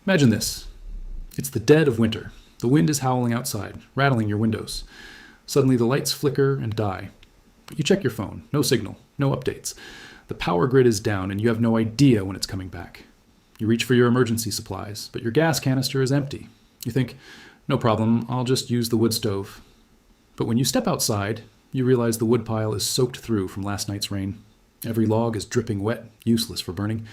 Imagine this. It's the dead of winter. The wind is howling outside, rattling your windows. Suddenly the lights flicker and die. You check your phone. No signal. No updates. The power grid is down and you have no idea when it's coming back. You reach for your emergency supplies, but your gas canister is empty. You think, no problem, I'll just use the wood stove. But when you step outside, you realize the wood pile is soaked through from last night's rain. Every log is dripping wet, useless for burning.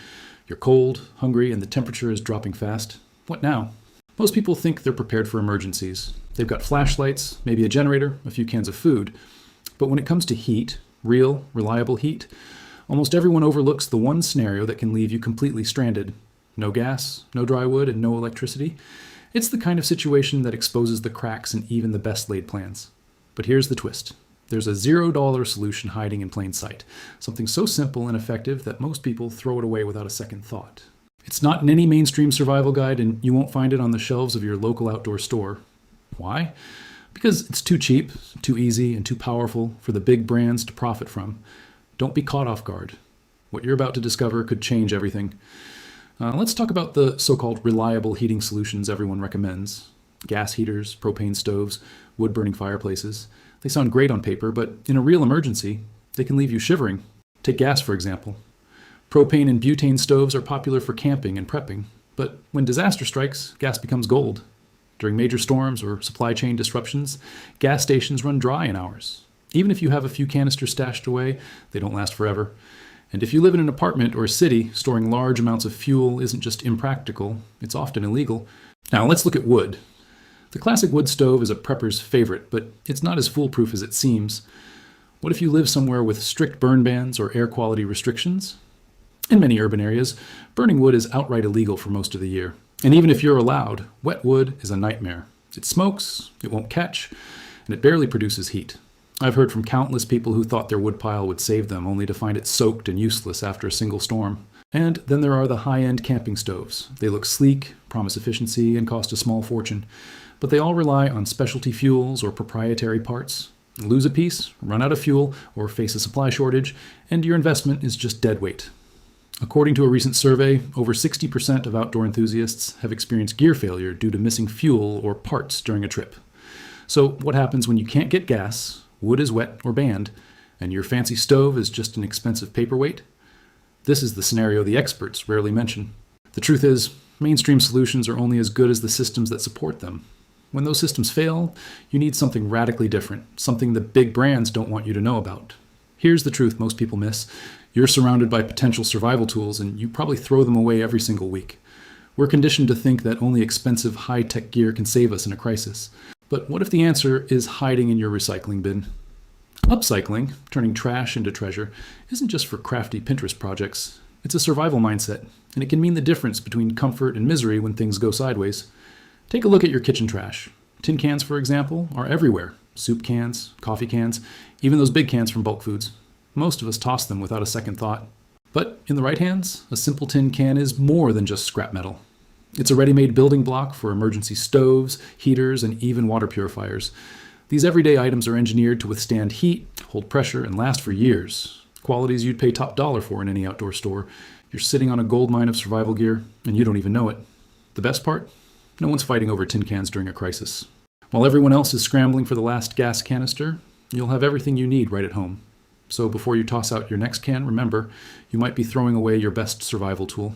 You're cold, hungry, and the temperature is dropping fast. What now? Most people think they're prepared for emergencies. They've got flashlights, maybe a generator, a few cans of food. But when it comes to heat, real, reliable heat, almost everyone overlooks the one scenario that can leave you completely stranded. No gas, no dry wood, and no electricity. It's the kind of situation that exposes the cracks in even the best laid plans. But here's the twist. There's a $0 solution hiding in plain sight. Something so simple and effective that most people throw it away without a second thought. It's not in any mainstream survival guide, and you won't find it on the shelves of your local outdoor store. Why? Because it's too cheap, too easy, and too powerful for the big brands to profit from. Don't be caught off guard. What you're about to discover could change everything. Let's talk about the so-called reliable heating solutions everyone recommends. Gas heaters, propane stoves, wood-burning fireplaces. They sound great on paper, but in a real emergency, they can leave you shivering. Take gas, for example. Propane and butane stoves are popular for camping and prepping, but when disaster strikes, gas becomes gold. During major storms or supply chain disruptions, gas stations run dry in hours. Even if you have a few canisters stashed away, they don't last forever. And if you live in an apartment or a city, storing large amounts of fuel isn't just impractical, it's often illegal. Now let's look at wood. The classic wood stove is a prepper's favorite, but it's not as foolproof as it seems. What if you live somewhere with strict burn bans or air quality restrictions? In many urban areas, burning wood is outright illegal for most of the year. And even if you're allowed, wet wood is a nightmare. It smokes, it won't catch, and it barely produces heat. I've heard from countless people who thought their woodpile would save them, only to find it soaked and useless after a single storm. And then there are the high-end camping stoves. They look sleek, promise efficiency, and cost a small fortune. But they all rely on specialty fuels or proprietary parts. Lose a piece, run out of fuel, or face a supply shortage, and your investment is just dead weight. According to a recent survey, over 60% of outdoor enthusiasts have experienced gear failure due to missing fuel or parts during a trip. So what happens when you can't get gas, wood is wet or banned, and your fancy stove is just an expensive paperweight? This is the scenario the experts rarely mention. The truth is, mainstream solutions are only as good as the systems that support them. When those systems fail, you need something radically different, something the big brands don't want you to know about. Here's the truth most people miss. You're surrounded by potential survival tools, and you probably throw them away every single week. We're conditioned to think that only expensive, high-tech gear can save us in a crisis. But what if the answer is hiding in your recycling bin? Upcycling, turning trash into treasure, isn't just for crafty Pinterest projects. It's a survival mindset, and it can mean the difference between comfort and misery when things go sideways. Take a look at your kitchen trash. Tin cans, for example, are everywhere. Soup cans, coffee cans, even those big cans from bulk foods. Most of us toss them without a second thought. But in the right hands, a simple tin can is more than just scrap metal. It's a ready-made building block for emergency stoves, heaters, and even water purifiers. These everyday items are engineered to withstand heat, hold pressure, and last for years. Qualities you'd pay top dollar for in any outdoor store. You're sitting on a gold mine of survival gear, and you don't even know it. The best part? No one's fighting over tin cans during a crisis. While everyone else is scrambling for the last gas canister, you'll have everything you need right at home. So before you toss out your next can, remember, you might be throwing away your best survival tool.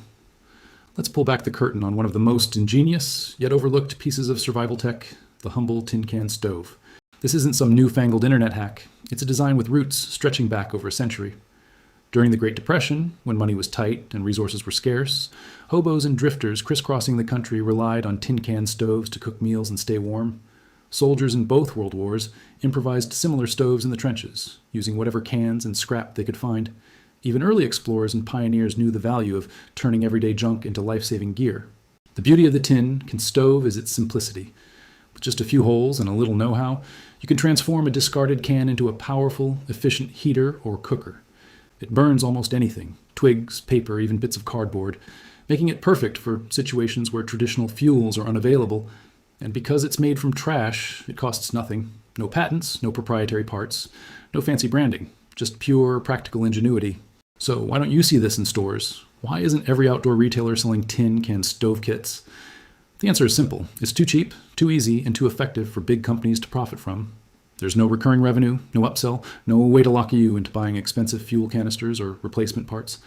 Let's pull back the curtain on one of the most ingenious, yet overlooked pieces of survival tech, the humble tin can stove. This isn't some newfangled internet hack. It's a design with roots stretching back over a century. During the Great Depression, when money was tight and resources were scarce, hobos and drifters crisscrossing the country relied on tin can stoves to cook meals and stay warm. Soldiers in both world wars improvised similar stoves in the trenches, using whatever cans and scrap they could find. Even early explorers and pioneers knew the value of turning everyday junk into life-saving gear. The beauty of the tin can stove is its simplicity. With just a few holes and a little know-how, you can transform a discarded can into a powerful, efficient heater or cooker. It burns almost anything, twigs, paper, even bits of cardboard, making it perfect for situations where traditional fuels are unavailable. And because it's made from trash, it costs nothing. No patents, no proprietary parts, no fancy branding, just pure practical ingenuity. So why don't you see this in stores? Why isn't every outdoor retailer selling tin can stove kits? The answer is simple. It's too cheap, too easy, and too effective for big companies to profit from. There's no recurring revenue, no upsell, no way to lock you into buying expensive fuel canisters or replacement parts.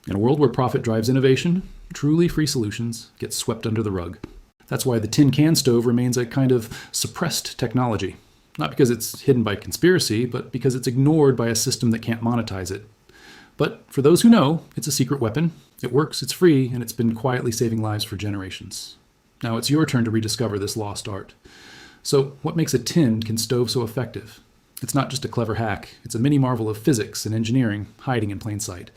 In a world where profit drives innovation, truly free solutions get swept under the rug. That's why the tin can stove remains a kind of suppressed technology. Not because it's hidden by conspiracy, but because it's ignored by a system that can't monetize it. But for those who know, it's a secret weapon. It works, it's free, and it's been quietly saving lives for generations. Now it's your turn to rediscover this lost art. So what makes a tin can stove so effective? It's not just a clever hack. It's a mini marvel of physics and engineering hiding in plain sight.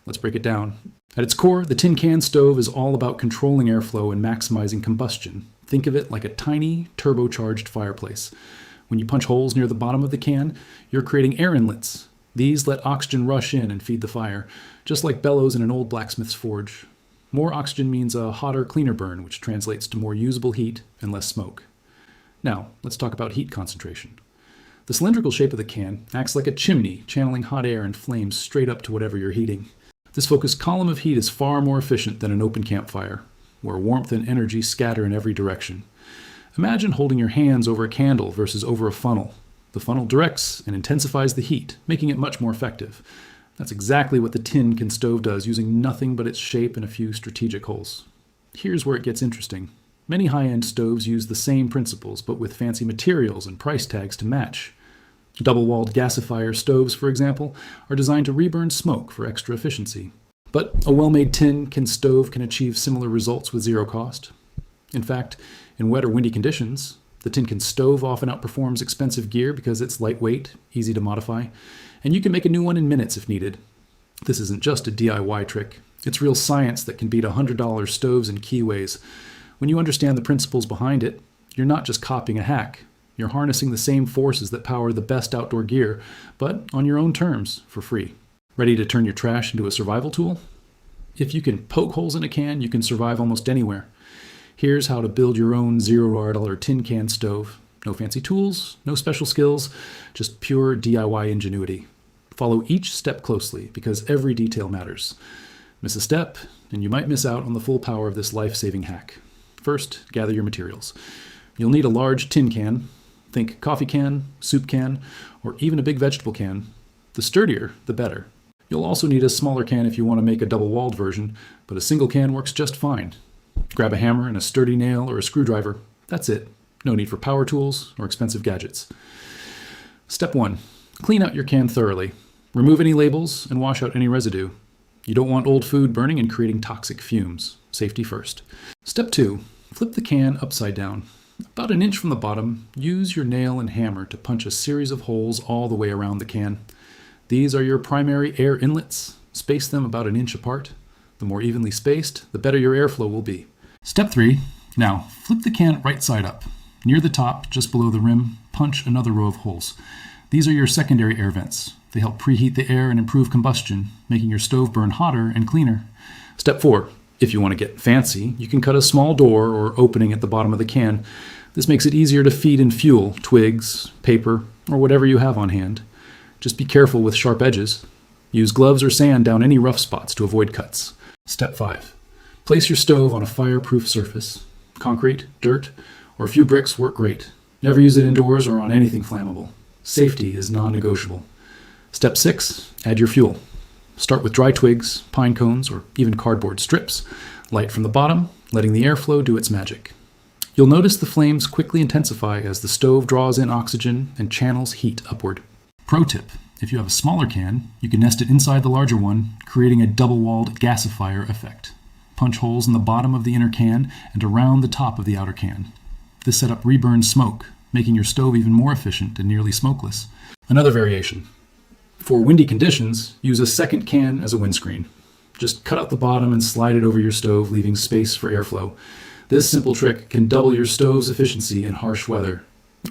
Let's break it down. At its core, the tin can stove is all about controlling airflow and maximizing combustion. Think of it like a tiny, turbocharged fireplace. When you punch holes near the bottom of the can, you're creating air inlets. These let oxygen rush in and feed the fire, just like bellows in an old blacksmith's forge. More oxygen means a hotter, cleaner burn, which translates to more usable heat and less smoke. Now, let's talk about heat concentration. The cylindrical shape of the can acts like a chimney, channeling hot air and flames straight up to whatever you're heating. This focused column of heat is far more efficient than an open campfire, where warmth and energy scatter in every direction. Imagine holding your hands over a candle versus over a funnel. The funnel directs and intensifies the heat, making it much more effective. That's exactly what the tin can stove does, using nothing but its shape and a few strategic holes. Here's where it gets interesting. Many high-end stoves use the same principles, but with fancy materials and price tags to match. Double-walled gasifier stoves, for example, are designed to reburn smoke for extra efficiency. But a well-made tin can stove can achieve similar results with zero cost. In fact, in wet or windy conditions, the tin can stove often outperforms expensive gear because it's lightweight, easy to modify, and you can make a new one in minutes if needed. This isn't just a DIY trick. It's real science that can beat $100 stoves in key ways. When you understand the principles behind it, you're not just copying a hack. You're harnessing the same forces that power the best outdoor gear, but on your own terms, for free. Ready to turn your trash into a survival tool? If you can poke holes in a can, you can survive almost anywhere. Here's how to build your own $0 tin can stove. No fancy tools, no special skills, just pure DIY ingenuity. Follow each step closely because every detail matters. Miss a step, and you might miss out on the full power of this life-saving hack. First, gather your materials. You'll need a large tin can. Think coffee can, soup can, or even a big vegetable can. The sturdier, the better. You'll also need a smaller can if you want to make a double-walled version, but a single can works just fine. Grab a hammer and a sturdy nail or a screwdriver. That's it. No need for power tools or expensive gadgets. Step 1. Clean out your can thoroughly. Remove any labels and wash out any residue. You don't want old food burning and creating toxic fumes. Safety first. Step 2. Flip the can upside down. About an inch from the bottom, use your nail and hammer to punch a series of holes all the way around the can. These are your primary air inlets. Space them about an inch apart. The more evenly spaced, the better your airflow will be. Step 3. Now, flip the can right side up. Near the top, just below the rim, punch another row of holes. These are your secondary air vents. They help preheat the air and improve combustion, making your stove burn hotter and cleaner. Step 4. If you want to get fancy, you can cut a small door or opening at the bottom of the can. This makes it easier to feed in fuel, twigs, paper, or whatever you have on hand. Just be careful with sharp edges. Use gloves or sand down any rough spots to avoid cuts. Step 5. Place your stove on a fireproof surface. Concrete, dirt, or a few bricks work great. Never use it indoors or on anything flammable. Safety is non-negotiable. Step 6. Add your fuel. Start with dry twigs, pine cones, or even cardboard strips. Light from the bottom, letting the airflow do its magic. You'll notice the flames quickly intensify as the stove draws in oxygen and channels heat upward. Pro tip: if you have a smaller can, you can nest it inside the larger one, creating a double-walled gasifier effect. Punch holes in the bottom of the inner can and around the top of the outer can. This setup reburns smoke, making your stove even more efficient and nearly smokeless. Another variation. For windy conditions, use a second can as a windscreen. Just cut out the bottom and slide it over your stove, leaving space for airflow. This simple trick can double your stove's efficiency in harsh weather.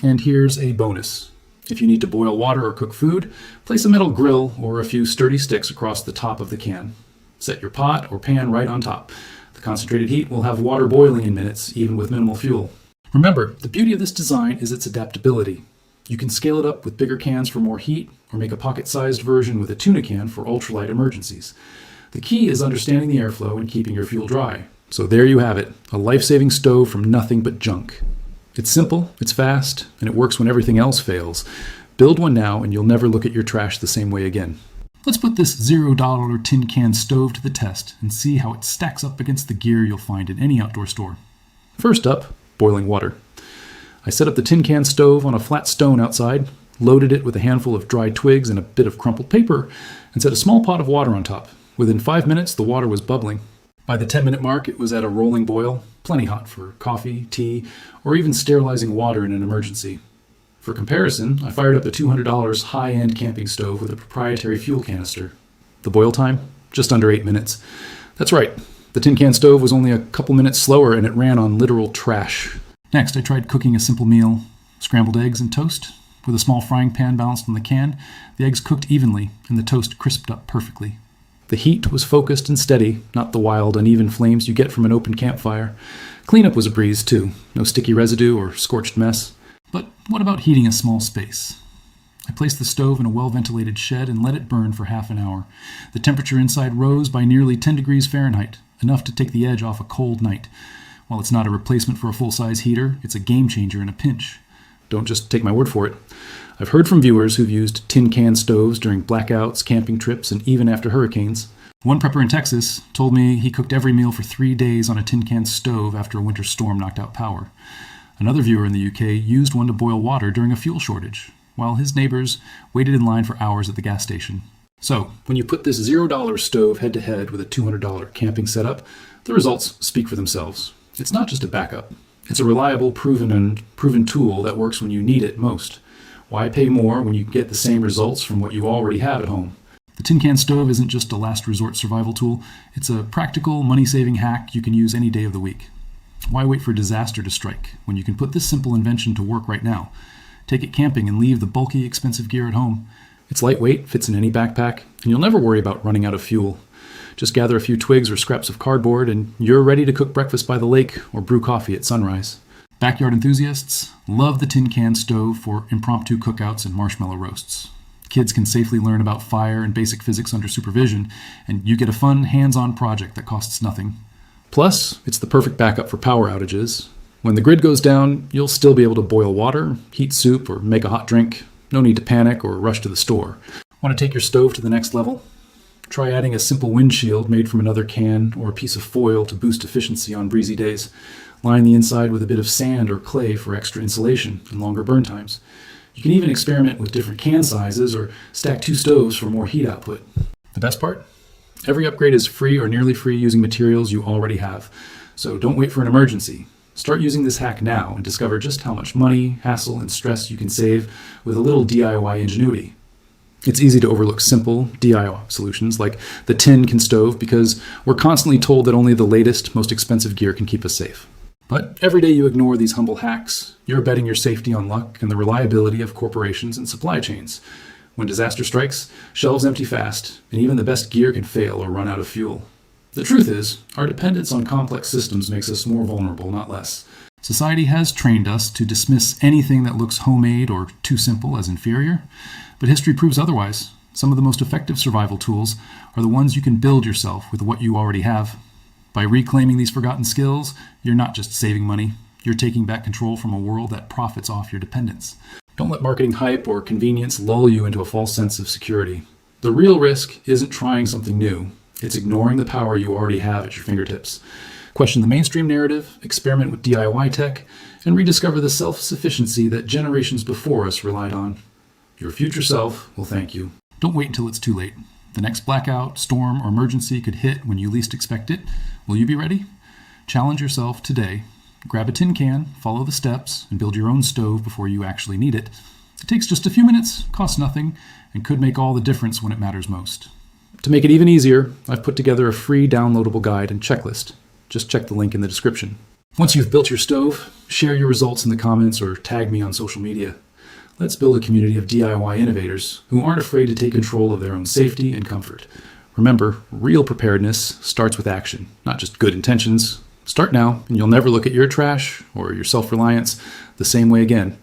And here's a bonus. If you need to boil water or cook food, place a metal grill or a few sturdy sticks across the top of the can. Set your pot or pan right on top. The concentrated heat will have water boiling in minutes, even with minimal fuel. Remember, the beauty of this design is its adaptability. You can scale it up with bigger cans for more heat, or make a pocket-sized version with a tuna can for ultralight emergencies. The key is understanding the airflow and keeping your fuel dry. So there you have it, a life-saving stove from nothing but junk. It's simple, it's fast, and it works when everything else fails. Build one now and you'll never look at your trash the same way again. Let's put this $0 tin can stove to the test and see how it stacks up against the gear you'll find in any outdoor store. First up, boiling water. I set up the tin can stove on a flat stone outside, loaded it with a handful of dried twigs and a bit of crumpled paper, and set a small pot of water on top. Within 5 minutes, the water was bubbling. By the 10-minute mark, it was at a rolling boil, plenty hot for coffee, tea, or even sterilizing water in an emergency. For comparison, I fired up a $200 high-end camping stove with a proprietary fuel canister. The boil time? Just under 8 minutes. That's right, the tin can stove was only a couple minutes slower and it ran on literal trash. Next, I tried cooking a simple meal, scrambled eggs and toast. With a small frying pan balanced on the can, the eggs cooked evenly and the toast crisped up perfectly. The heat was focused and steady, not the wild, uneven flames you get from an open campfire. Cleanup was a breeze, too. No sticky residue or scorched mess. But what about heating a small space? I placed the stove in a well-ventilated shed and let it burn for half an hour. The temperature inside rose by nearly 10 degrees Fahrenheit, enough to take the edge off a cold night. While it's not a replacement for a full-size heater, it's a game-changer in a pinch. Don't just take my word for it. I've heard from viewers who've used tin can stoves during blackouts, camping trips, and even after hurricanes. One prepper in Texas told me he cooked every meal for 3 days on a tin can stove after a winter storm knocked out power. Another viewer in the UK used one to boil water during a fuel shortage, while his neighbors waited in line for hours at the gas station. So, when you put this $0 stove head-to-head with a $200 camping setup, the results speak for themselves. It's not just a backup. It's a reliable, proven tool that works when you need it most. Why pay more when you get the same results from what you already have at home? The tin can stove isn't just a last resort survival tool. It's a practical, money-saving hack you can use any day of the week. Why wait for disaster to strike when you can put this simple invention to work right now? Take it camping and leave the bulky, expensive gear at home. It's lightweight, fits in any backpack, and you'll never worry about running out of fuel. Just gather a few twigs or scraps of cardboard and you're ready to cook breakfast by the lake or brew coffee at sunrise. Backyard enthusiasts love the tin can stove for impromptu cookouts and marshmallow roasts. Kids can safely learn about fire and basic physics under supervision, and you get a fun, hands-on project that costs nothing. Plus, it's the perfect backup for power outages. When the grid goes down, you'll still be able to boil water, heat soup, or make a hot drink. No need to panic or rush to the store. Want to take your stove to the next level? Try adding a simple windshield made from another can or a piece of foil to boost efficiency on breezy days. Line the inside with a bit of sand or clay for extra insulation and longer burn times. You can even experiment with different can sizes or stack 2 stoves for more heat output. The best part? Every upgrade is free or nearly free using materials you already have. So don't wait for an emergency. Start using this hack now and discover just how much money, hassle, and stress you can save with a little DIY ingenuity. It's easy to overlook simple DIY solutions like the tin can stove because we're constantly told that only the latest, most expensive gear can keep us safe. But every day you ignore these humble hacks, you're betting your safety on luck and the reliability of corporations and supply chains. When disaster strikes, shelves empty fast, and even the best gear can fail or run out of fuel. The truth is, our dependence on complex systems makes us more vulnerable, not less. Society has trained us to dismiss anything that looks homemade or too simple as inferior, but history proves otherwise. Some of the most effective survival tools are the ones you can build yourself with what you already have. By reclaiming these forgotten skills, you're not just saving money, you're taking back control from a world that profits off your dependence. Don't let marketing hype or convenience lull you into a false sense of security. The real risk isn't trying something new, it's ignoring the power you already have at your fingertips. Question the mainstream narrative, experiment with DIY tech, and rediscover the self-sufficiency that generations before us relied on. Your future self will thank you. Don't wait until it's too late. The next blackout, storm, or emergency could hit when you least expect it. Will you be ready? Challenge yourself today. Grab a tin can, follow the steps, and build your own stove before you actually need it. It takes just a few minutes, costs nothing, and could make all the difference when it matters most. To make it even easier, I've put together a free downloadable guide and checklist. Just check the link in the description. Once you've built your stove, share your results in the comments or tag me on social media. Let's build a community of DIY innovators who aren't afraid to take control of their own safety and comfort. Remember, real preparedness starts with action, not just good intentions. Start now, and you'll never look at your trash or your self-reliance the same way again.